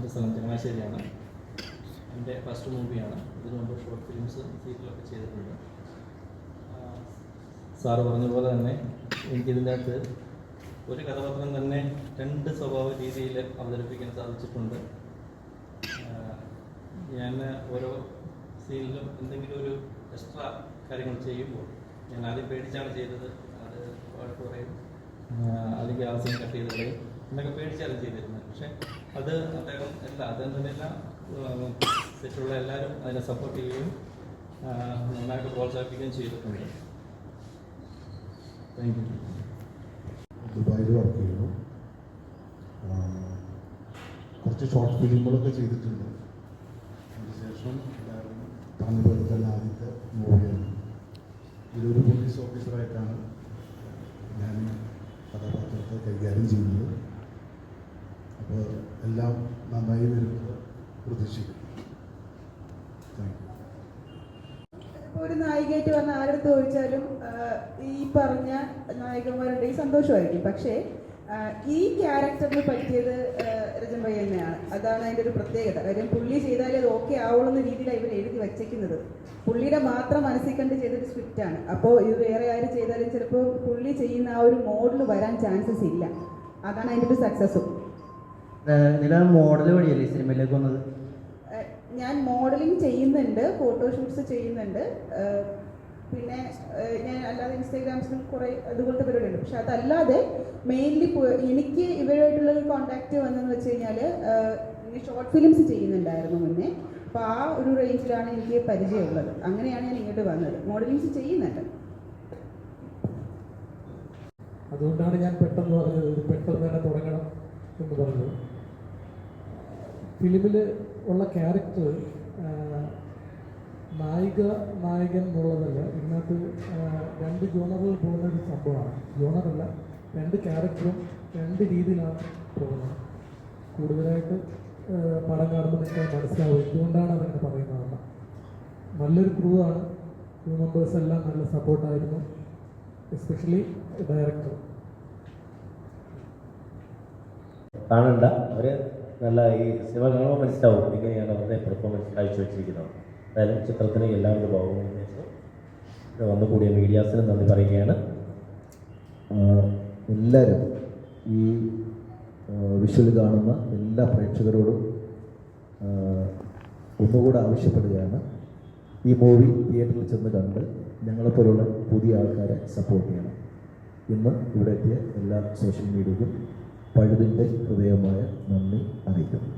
എൻ്റെ സ്ഥലം ചങ്ങനാശ്ശേരിയാണ്. എൻ്റെ ഫസ്റ്റ് മൂവിയാണ്. ഇതിനു മുമ്പ് ഷോർട്ട് ഫിലിംസ് സീരിയലൊക്കെ ചെയ്തിട്ടുണ്ട്. സാറ് പറഞ്ഞ പോലെ തന്നെ എനിക്കിതിൻ്റെ അകത്ത് ഒരു കഥാപാത്രം തന്നെ 2 സ്വഭാവ രീതിയിൽ അവതരിപ്പിക്കാൻ സാധിച്ചിട്ടുണ്ട്. ഞാൻ ഓരോ സീനിലും എന്തെങ്കിലും ഒരു എക്സ്ട്രാ കാര്യങ്ങൾ ചെയ്യുമ്പോൾ ഞാൻ ആദ്യം പേടിച്ചാണ് ചെയ്തത്. അത് വഴക്ക് പറയും, അല്ലെങ്കിൽ ആ സീൻ കട്ട് ചെയ്ത് കളയും എന്നൊക്കെ പേടിച്ചാണ് ചെയ്തിരുന്നത്. പക്ഷേ അത് അദ്ദേഹം തന്നെയല്ല, സെറ്റുള്ള എല്ലാവരും അതിനെ സപ്പോർട്ട് ചെയ്യുകയും നന്നായിട്ട് പ്രോത്സാഹിപ്പിക്കുകയും ചെയ്തിട്ടുണ്ട്. Thank you. ദുബായിൽ വർക്ക് ചെയ്യുന്നു. കുറച്ച് ഷോർട്ട് ഫിലിമുകളൊക്കെ ചെയ്തിട്ടുണ്ട്. അതിനുശേഷം പറഞ്ഞ തന്നെ ആദ്യത്തെ മൂവിയാണ്. ഇതൊരു പോലീസ് ഓഫീസറായിട്ടാണ് ഞാൻ കഥാപാത്രത്തെ കൈകാര്യം ചെയ്യുന്നത്. അപ്പോൾ എല്ലാം നന്നായി വരുന്നത് പ്രതീക്ഷിക്കുന്നു. Thank you. ഒരു നായികയായിട്ട് വന്ന ആരടുത്ത് ചോദിച്ചാലും ഈ പറഞ്ഞ നായികന്മാരുണ്ടെങ്കിൽ സന്തോഷമായിരിക്കും. പക്ഷേ ഈ ക്യാരക്ടറിന് പറ്റിയത് രജൻ ഭയ്യ തന്നെയാണ്. അതാണ് അതിൻ്റെ ഒരു പ്രത്യേകത. കാര്യം പുള്ളി ചെയ്താലേ അത് ഓക്കെ ആവുള്ളൂ രീതിയിലാണ് ഇവർ എഴുതി വച്ചേക്കുന്നത്. പുള്ളിയുടെ മാത്രം മനസ്സിൽ കണ്ട് ചെയ്തൊരു സ്ക്രിപ്റ്റാണ്. അപ്പോൾ ഇത് വേറെ ആര് ചെയ്താലും ചിലപ്പോൾ പുള്ളി ചെയ്യുന്ന ആ ഒരു മോഡൽ വരാൻ ചാൻസസ് ഇല്ല. അതാണ് അതിൻ്റെ ഒരു സക്സസ്സും. മോഡൽ വഴിയല്ലേ സിനിമയിലേക്ക് വന്നത്? ഞാൻ മോഡലിംഗ് ചെയ്യുന്നുണ്ട്, ഫോട്ടോഷൂട്ട്സ് ചെയ്യുന്നുണ്ട്, പിന്നെ ഞാൻ അല്ലാതെ ഇൻസ്റ്റാഗ്രാംസിലും കുറേ അതുപോലത്തെ പരിപാടിയുണ്ട്. പക്ഷെ അതല്ലാതെ മെയിൻലി എനിക്ക് ഇവരുമായിട്ടുള്ള ഒരു കോണ്ടാക്റ്റ് വന്നതെന്ന് വെച്ച് കഴിഞ്ഞാൽ ഷോർട്ട് ഫിലിംസ് ചെയ്യുന്നുണ്ടായിരുന്നു മുന്നേ. അപ്പോൾ ആ ഒരു റേഞ്ചിലാണ് എനിക്ക് പരിചയമുള്ളത്. അങ്ങനെയാണ് ഞാൻ ഇങ്ങോട്ട് വന്നത്. മോഡലിങ്സ് ചെയ്യുന്നുണ്ട്. അതുകൊണ്ടാണ് ഞാൻ പെട്ടെന്ന് തന്നെ തുടങ്ങണം എന്ന് പറഞ്ഞത്. ഫിലിമിൽ ഉള്ള ക്യാരക്ടർ നായകൻ എന്നുള്ളതല്ല. ഇതിനകത്ത് 2 ജോണറുകൾ പോകുന്ന ഒരു സംഭവമാണ്. ജോണറല്ല, 2 ക്യാരക്ടറും 2 രീതിയിലാണ് പോകുന്നത്. കൂടുതലായിട്ട് പടം കാണുമ്പോൾ നിങ്ങൾക്ക് മനസ്സിലാവും എന്തുകൊണ്ടാണ് അതങ്ങനെ പറയുന്നതെന്ന്. നല്ലൊരു ക്രൂ ആണ്. ക്രൂ മെമ്പേഴ്സ് എല്ലാം നല്ല സപ്പോർട്ടായിരുന്നു, എസ്പെഷ്യലി ഡയറക്ടർ. കാണണ്ട അവർ നല്ല ഈ സിനിമ കാണുമ്പോൾ മനസ്സിലാവും ഇങ്ങനെയാണ് അവരുടെ പെർഫോമൻസ് കാഴ്ചവെച്ചിരിക്കുന്നത്. എന്തായാലും ചിത്രത്തിന് എല്ലാവരുടെ ഭാഗവും വന്നു കൂടിയ മീഡിയാസിന് നന്ദി പറയുകയാണ്. എല്ലാവരും ഈ വിഷ്വൽ കാണുന്ന എല്ലാ പ്രേക്ഷകരോടും ഒന്നുകൂടെ ആവശ്യപ്പെടുകയാണ്, ഈ മൂവി തിയേറ്ററിൽ ചെന്ന് കണ്ട് ഞങ്ങളെപ്പോലുള്ള പുതിയ ആൾക്കാരെ സപ്പോർട്ട് ചെയ്യണം. ഇന്ന് ഇവിടെ എത്തിയ എല്ലാ സോഷ്യൽ മീഡിയയ്ക്കും പഴുതിൻ്റെ ഹൃദയമായ നന്ദി അറിയിക്കുന്നു.